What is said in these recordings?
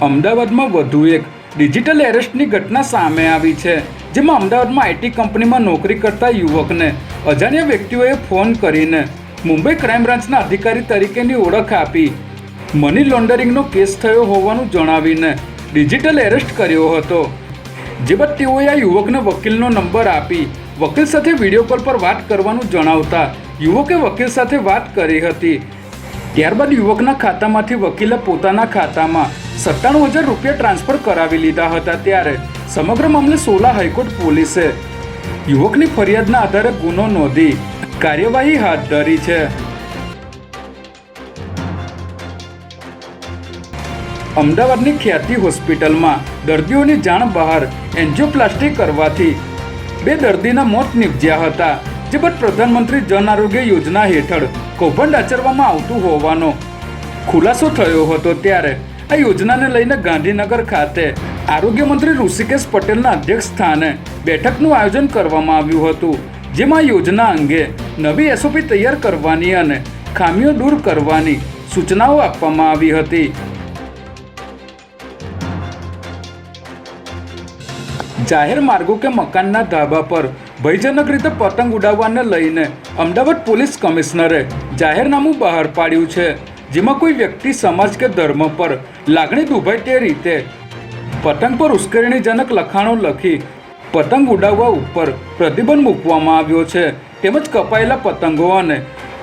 અમદાવાદમાં વધુ એક ડિજિટલ એરેસ્ટની ઘટના સામે આવી છે, જેમાં અમદાવાદમાં આઈટી કંપનીમાં નોકરી કરતા યુવકને અજાણ્યા વ્યક્તિઓએ ફોન કરીને મુંબઈ ક્રાઇમ બ્રાન્ચના અધિકારી તરીકેની ઓળખ આપી મની લોન્ડરિંગનો કેસ થયો હોવાનું જણાવીને ડિજિટલ એરેસ્ટ કર્યો હતો. જે બાદ તેઓએ આ યુવકને વકીલનો નંબર આપી વકીલ સાથે વિડીયો કોલ પર વાત કરવાનું જણાવતા યુવકે વકીલ સાથે વાત કરી હતી. ત્યારબાદ યુવકના ખાતામાંથી વકીલે પોતાના ખાતામાં 97,000 રૂપિયા ટ્રાન્સફર કરાવી લીધા હતા. ત્યારે સમગ્ર મામલે સોલા હાઈકોર્ટ પોલીસે યુવકની ફરિયાદના આધારે ગુનો નોંધી કાર્યવાહી હાથ ધરી છે. અમદાવાદની ખ્યાતિ હોસ્પિટલમાં દર્દીઓની જાણ બહાર એન્જિયોપ્લાસ્ટી કરવાથી 2 દર્દીના મોત નીપજ્યા હતા. જે બાદ પ્રધાનમંત્રી જન આરોગ્ય યોજના હેઠળ કૌભાંડ આચરવામાં આવતું હોવાનો ખુલાસો થયો હતો. ત્યારે આ યોજનાને લઈને ગાંધીનગર ખાતે આરોગ્ય મંત્રી ઋષિકેશ પટેલના અધ્યક્ષ સ્થાને બેઠકનું આયોજન કરવામાં આવ્યું હતું, જેમાં યોજના અંગે નવી એસઓપી તૈયાર કરવાની અને ખામીઓ દૂર કરવાની સૂચનાઓ આપવામાં આવી હતી. જાહેર માર્ગો કે મકાનના ધાબા પર ભયજનક રીતે પતંગ ઉડાવવાને લઈને અમદાવાદ પોલીસ કમિશનરે જાહેરનામું બહાર પાડ્યું છે, જેમાં કોઈ વ્યક્તિ, સમાજ કે ધર્મ પર લાગણી દુભાય તે રીતે પતંગ પર ઉશ્કેરણીજનક લખાણો લખી પતંગ ઉડાવવા ઉપર પ્રતિબંધ મૂકવામાં આવ્યો છે. તેમજ કપાયેલા પતંગો અને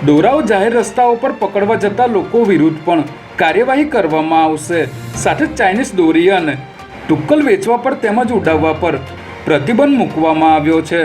દોરાઓ જાહેર રસ્તાઓ પર પકડવા જતા લોકો વિરુદ્ધ પણ કાર્યવાહી કરવામાં આવશે. સાથે જ ચાઇનીઝ દોરી અને તુક્કલ વેચવા પર તેમજ ઉડાવવા પર પ્રતિબંધ મૂકવામાં આવ્યો છે.